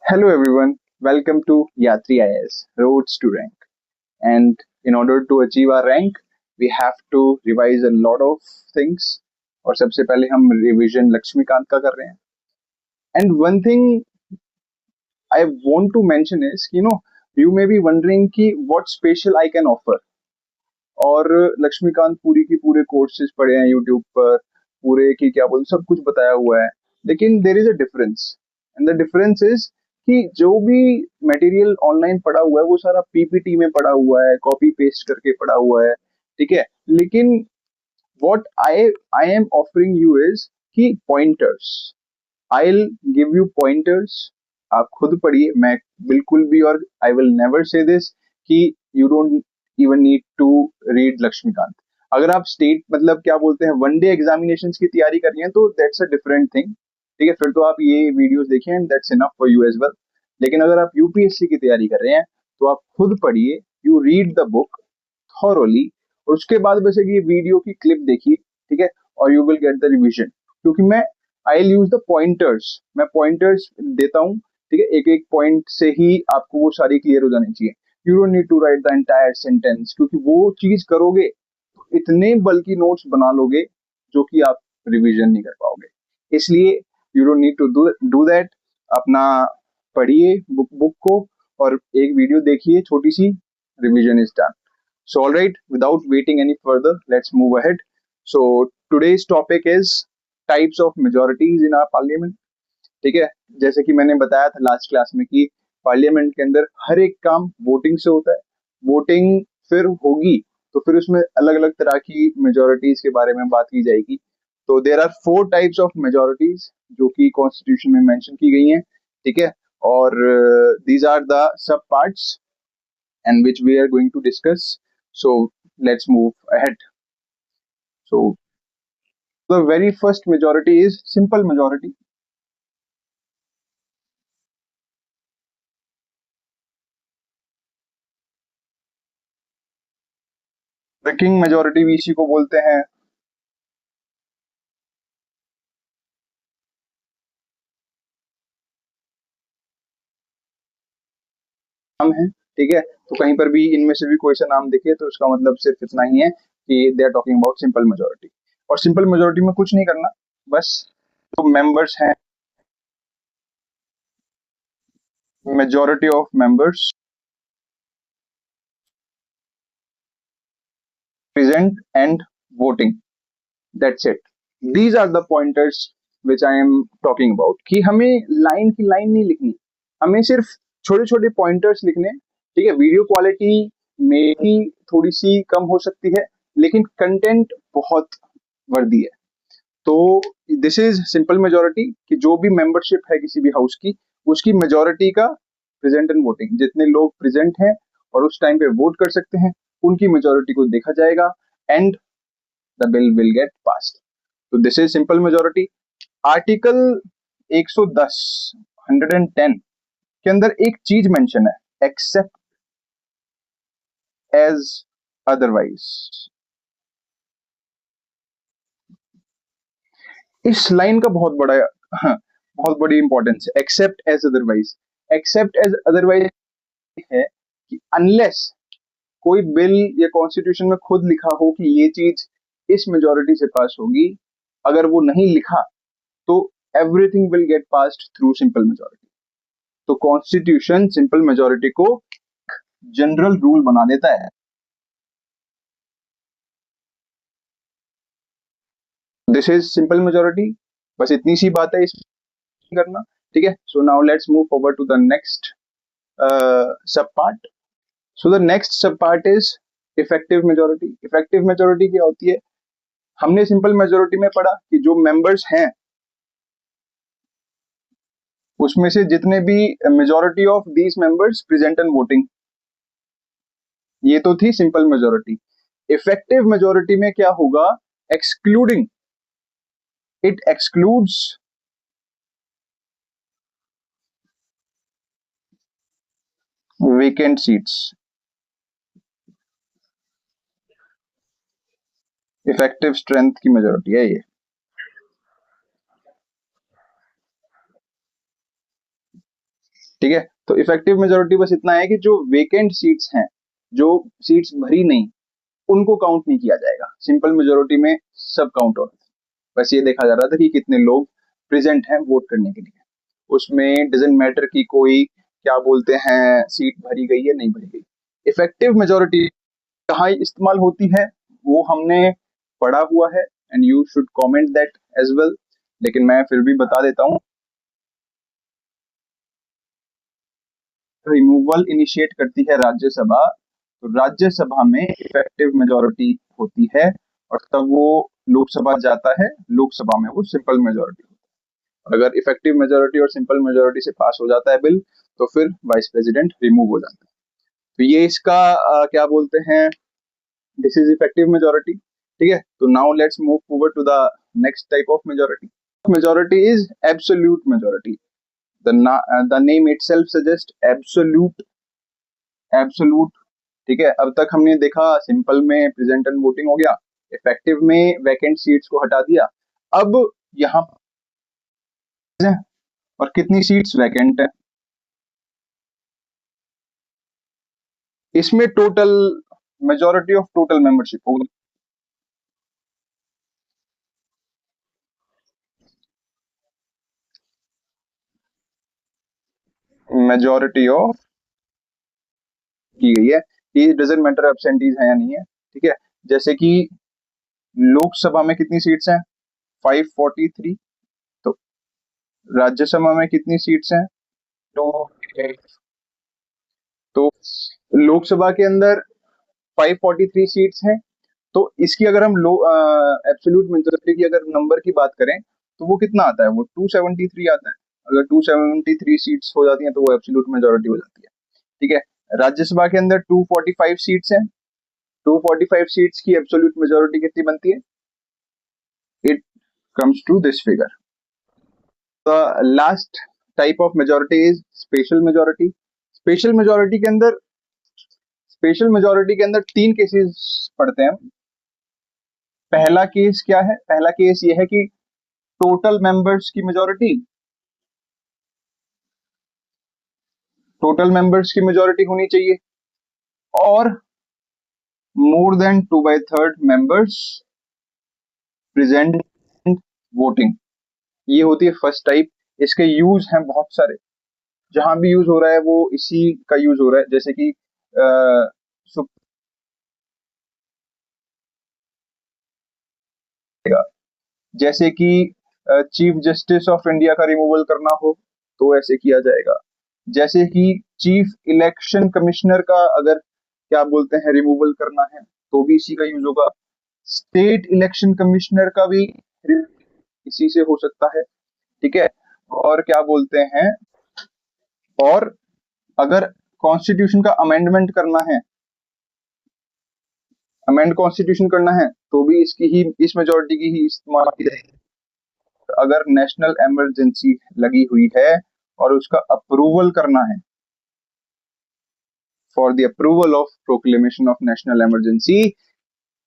Hello everyone, welcome to Yatri IS, Roads to Rank. And in order to achieve our rank, we have to revise a lot of things. और सबसे पहले हम revision Laxmikant का कर रहे हैं. And one thing I want to mention is, you may be wondering कि what special I can offer. और लक्ष्मीकांत पूरी की पूरे कोर्सेज पढ़े हैं यूट्यूब पर, पूरे की क्या बोलते सब कुछ बताया हुआ है. लेकिन there is a difference, and the difference is कि जो भी मटेरियल ऑनलाइन पड़ा हुआ है वो सारा पीपीटी में पड़ा हुआ है, कॉपी पेस्ट करके पड़ा हुआ है. ठीक है, लेकिन what I I am offering you is कि pointers. I will give you pointers. आप खुद पढ़िए, मैं बिल्कुल भी, और I will never say this कि you don't even need to read Laxmikanth. अगर आप स्टेट मतलब क्या बोलते हैं वनडे एग्जामिनेशन की तैयारी कर रही हैं तो दैट्स अ डिफरेंट थिंग. ठीक है, फिर तो आप ये वीडियोस देखिए and that's enough for you as well. लेकिन अगर आप यूपीएससी की तैयारी कर रहे हैं तो आप खुद पढ़िए, you read the book thoroughly, और उसके बाद बस एक ये वीडियो की क्लिप देखिए. ठीक है, और you will get the revision. क्योंकि मैं I will use the pointers, मैं पॉइंटर्स देता हूँ. ठीक है, एक एक पॉइंट से ही आपको वो सारी क्लियर हो जानी चाहिए. You don't need to write the entire sentence, क्योंकि वो चीज करोगे तो इतने बल्कि नोट्स बना लोगे जो कि आप रिवीजन नहीं कर पाओगे. इसलिए you don't need to do that. अपना पढ़िए बुक को और एक वीडियो देखिए छोटी सी, revision is done. So, all right, without waiting any further, let's move ahead. So, today's topic is types of majorities in our parliament. ठीक है, जैसे कि मैंने बताया था लास्ट क्लास में कि पार्लियामेंट के अंदर हर एक काम वोटिंग से होता है. वोटिंग फिर होगी तो फिर उसमें अलग अलग तरह की मेजोरिटीज के बारे में बात की जाएगी. तो there are 4 types of majorities जो कि कॉन्स्टिट्यूशन में मेंशन की गई हैं. ठीक है, और these are the sub parts and which we are going to discuss. So let's move ahead. So the very first majority is simple majority. The king majority भी इसी को बोलते हैं. नाम है. ठीक है, तो कहीं पर भी इनमें से भी कोई सा नाम दिखे तो उसका मतलब सिर्फ इतना ही है कि they are talking about simple majority. और सिंपल मेजोरिटी में कुछ नहीं करना, बस जो मेंबर्स हैं, majority of members present and voting, that's it. These are the pointers which I am talking about. कि हमें लाइन की लाइन नहीं लिखनी, हमें सिर्फ छोटे छोटे पॉइंटर्स लिखने. ठीक है, वीडियो क्वालिटी में ही थोड़ी सी कम हो सकती है लेकिन कंटेंट बहुत वर्दी है. तो दिस इज सिंपल मेजोरिटी कि जो भी मेंबरशिप है किसी भी हाउस की, उसकी मेजोरिटी का प्रेजेंट एंड वोटिंग, जितने लोग प्रेजेंट हैं और उस टाइम पे वोट कर सकते हैं, उनकी मेजोरिटी को देखा जाएगा and the bill will get passed. तो this is simple majority. Article 110 110 के अंदर एक चीज मेंशन है, एक्सेप्ट एज अदरवाइज. इस लाइन का बहुत बड़ा बहुत बड़ी इंपॉर्टेंस है. Except as otherwise, except as otherwise है कि अनलेस कोई बिल या कॉन्स्टिट्यूशन में खुद लिखा हो कि ये चीज इस मेजोरिटी से पास होगी, अगर वो नहीं लिखा तो everything will get passed through simple majority. तो कॉन्स्टिट्यूशन सिंपल मेजोरिटी को जनरल रूल बना देता है. This is simple majority. बस इतनी सी बात है, इस करना. ठीक है, so now let's move forward to the next sub part. So the next sub part is effective majority. Effective majority क्या होती है? हमने सिंपल मेजोरिटी में पढ़ा कि जो मेंबर्स हैं उसमें से जितने भी majority of these members present and voting, ये तो थी सिंपल मेजोरिटी. इफेक्टिव मेजोरिटी में क्या होगा? Excluding, it excludes vacant seats. Effective strength की मेजोरिटी है ये. ठीक है, तो इफेक्टिव मेजोरिटी बस इतना है कि जो वेकेंट सीट्स हैं, जो सीट्स भरी नहीं, उनको काउंट नहीं किया जाएगा। सिंपल मेजोरिटी में सब काउंट होता है, बस ये देखा जा रहा था कि कितने लोग प्रेजेंट हैं वोट करने के लिए। उसमें डजेंट मैटर कि कोई क्या बोलते हैं सीट भरी गई है नहीं भरी गई। इफेक्टिव मेजोरिटी कहाँ इस्तेमाल होती है वो हमने पढ़ा हुआ है, and you should comment that as well, लेकिन मैं फिर भी बता देता हूँ। रिमूवल इनिशिएट करती है राज्यसभा, तो राज्यसभा में इफेक्टिव मेजोरिटी होती है, और तब वो लोकसभा जाता है, लोकसभा में वो सिंपल मेजोरिटी होती है। और अगर इफेक्टिव मेजोरिटी और सिंपल मेजोरिटी से पास हो जाता है बिल, तो फिर वाइस प्रेसिडेंट रिमूव हो जाता है। तो ये इसका क्या बोलते हैं, दिस इज इफेक्टिव मेजोरिटी। ठीक है, तो now let's move forward to the next type of majority. Majority is absolute majority. the name itself suggests absolute. ठीक है, अब तक हमने देखा सिंपल में प्रेजेंट एंड वोटिंग हो गया, इफेक्टिव में वैकेंट सीट्स को हटा दिया। अब यहाँ और कितनी सीट्स वैकेंट है, इसमें total majority of total membership होगी। मेजोरिटी ऑफ की गई है, ये डजेंट मैटर एब्सेंटीज है या नहीं है। ठीक है, जैसे कि लोकसभा में कितनी सीट्स हैं, 543। तो राज्यसभा में कितनी सीट्स हैं, तो तो लोकसभा के अंदर 543 सीट्स हैं। तो इसकी अगर हम लो एब्सोल्यूट मेजोरिटी की अगर नंबर की बात करें, तो वो कितना आता है, वो 273 आता है। अगर 273 सीट्स हो जाती हैं तो वो एब्सोल्यूट मेजोरिटी हो जाती है। ठीक है, राज्यसभा के अंदर 245 सीट्स हैं, 245 सीट्स की एब्सोल्यूट मेजोरिटी कितनी बनती है, it comes to this figure. The last type of majority is special majority. Special majority के अंदर तीन केसेस पढ़ते हैं। पहला केस क्या है, पहला केस ये है कि टोटल मेंबर्स की मेजोरिटी होनी चाहिए, और more than 2/3 members present voting. ये होती है फर्स्ट टाइप। इसके यूज हैं बहुत सारे, जहां भी यूज हो रहा है वो इसी का यूज हो रहा है, जैसे कि जैसे कि चीफ जस्टिस ऑफ इंडिया का रिमूवल करना हो तो ऐसे किया जाएगा। जैसे कि चीफ इलेक्शन कमिश्नर का अगर क्या बोलते हैं रिमूवल करना है तो भी इसी का यूज होगा। स्टेट इलेक्शन कमिश्नर का भी इसी से हो सकता है। ठीक है, और क्या बोलते हैं, और अगर कॉन्स्टिट्यूशन का अमेंडमेंट करना है, अमेंड कॉन्स्टिट्यूशन करना है, तो भी इसकी ही इस मेजोरिटी की ही इस्तेमाल की जाएगी। अगर नेशनल इमरजेंसी लगी हुई है और उसका अप्रूवल करना है, for the approval of proclamation of national emergency,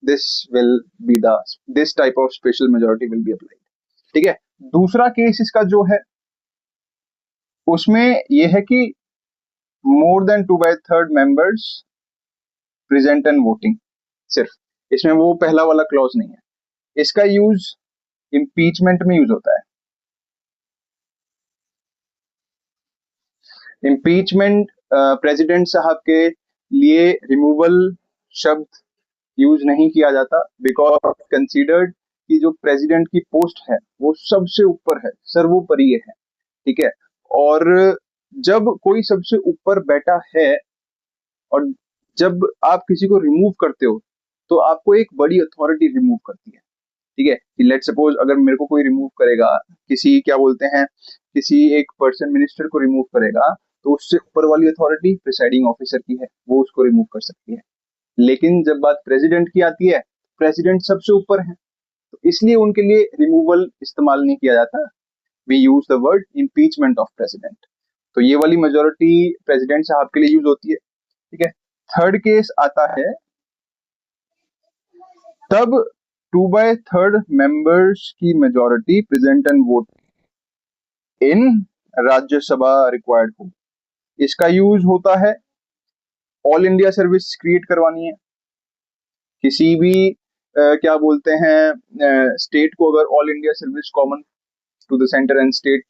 this will be the this type of special majority will be applied. ठीक है, दूसरा केस इसका जो है उसमें यह है कि more than 2/3 members present and voting. सिर्फ इसमें वो पहला वाला क्लॉज नहीं है। इसका यूज इम्पीचमेंट में यूज होता है। इम्पीचमेंट प्रेसिडेंट साहब के लिए रिमूवल शब्द यूज नहीं किया जाता, बिकॉज कंसीडर्ड कि जो प्रेसिडेंट की पोस्ट है वो सबसे ऊपर है, सर्वोपरि है। ठीक है, और जब कोई सबसे ऊपर बैठा है और जब आप किसी को रिमूव करते हो तो आपको एक बड़ी अथॉरिटी रिमूव करती है। ठीक है, कि लेट सपोज अगर मेरे को कोई रिमूव करेगा, किसी क्या बोलते हैं किसी एक पर्सन मिनिस्टर को रिमूव करेगा, तो उससे ऊपर वाली अथॉरिटी प्रिसाइडिंग ऑफिसर की है, वो उसको रिमूव कर सकती है। लेकिन जब बात प्रेसिडेंट की आती है, प्रेसिडेंट सबसे ऊपर है, तो इसलिए उनके लिए रिमूवल इस्तेमाल नहीं किया जाता। We use the word impeachment of president. तो ये वाली मेजोरिटी प्रेसिडेंट साहब के लिए यूज होती है। ठीक है, थर्ड केस आता है तब 2/3 मेंबर्स की majority present and vote in Rajya Sabha required हो। इसका यूज होता है ऑल इंडिया सर्विस क्रिएट करवानी है, किसी भी क्या बोलते हैं स्टेट को अगर all India service common to the centre and state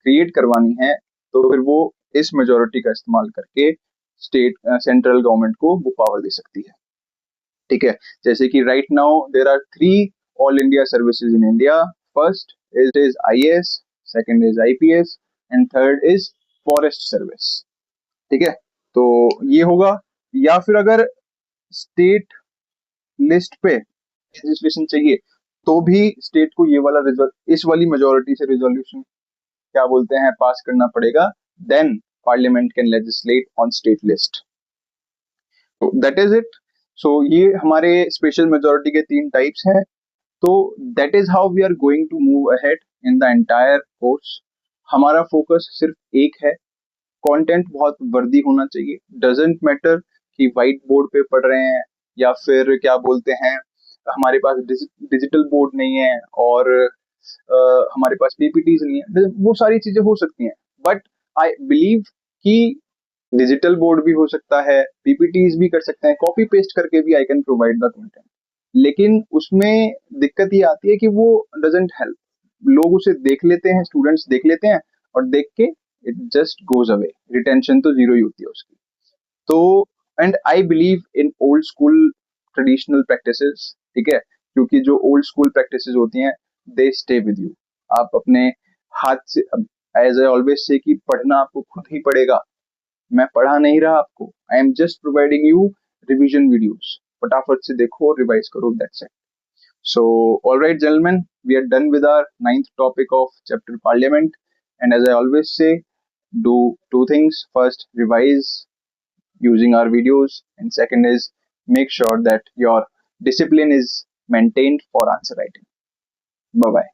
create करवानी है तो फिर वो इस मेजोरिटी का इस्तेमाल करके स्टेट सेंट्रल गवर्नमेंट को वो पावर दे सकती है। ठीक है, जैसे कि right now there are 3 all India services in India. First is IAS, second is IPS and third is forest service. ठीक है, तो ये होगा। या फिर अगर स्टेट लिस्ट पे लेजिस्लेशन चाहिए तो भी स्टेट को ये वाला इस वाली मेजोरिटी से रिजोल्यूशन क्या बोलते हैं पास करना पड़ेगा, then parliament can legislate on state list. That is it. So ये हमारे स्पेशल मेजोरिटी के 3 टाइप्स हैं। तो that is how we are going to move ahead in the entire course. हमारा फोकस सिर्फ एक है, कंटेंट बहुत वर्दी होना चाहिए। डजेंट मैटर कि व्हाइट बोर्ड पे पढ़ रहे हैं या फिर क्या बोलते हैं हमारे पास डिजिटल बोर्ड नहीं है और हमारे पास पीपीटीज नहीं है, वो सारी चीजें हो सकती हैं। बट आई बिलीव कि डिजिटल बोर्ड भी हो सकता है, पीपीटीज भी कर सकते हैं, कॉपी पेस्ट करके भी I can provide the content. लेकिन उसमें दिक्कत ये आती है कि वो डजेंट हेल्प। लोग उसे देख लेते हैं, स्टूडेंट्स देख लेते हैं और देख के it just goes away, retention तो जीरो ही होती है उसकी। तो and I believe in old school traditional practices. ठीक है, क्योंकि जो ओल्ड स्कूल प्रैक्टिसेस होती हैं दे स्टे विद यू। आप अपने हाथ से, एज आई ऑलवेज से कि पढ़ना आपको खुद ही पड़ेगा। मैं पढ़ा नहीं रहा आपको, I am just providing you revision videos. फटाफट से देखो, रिवाइज करो, that's it. So, all right, gentlemen, we are done with our 9th topic of chapter Parliament. And as I always say, do 2 things. First, revise using our videos, and second is make sure that your discipline is maintained for answer writing. Bye bye.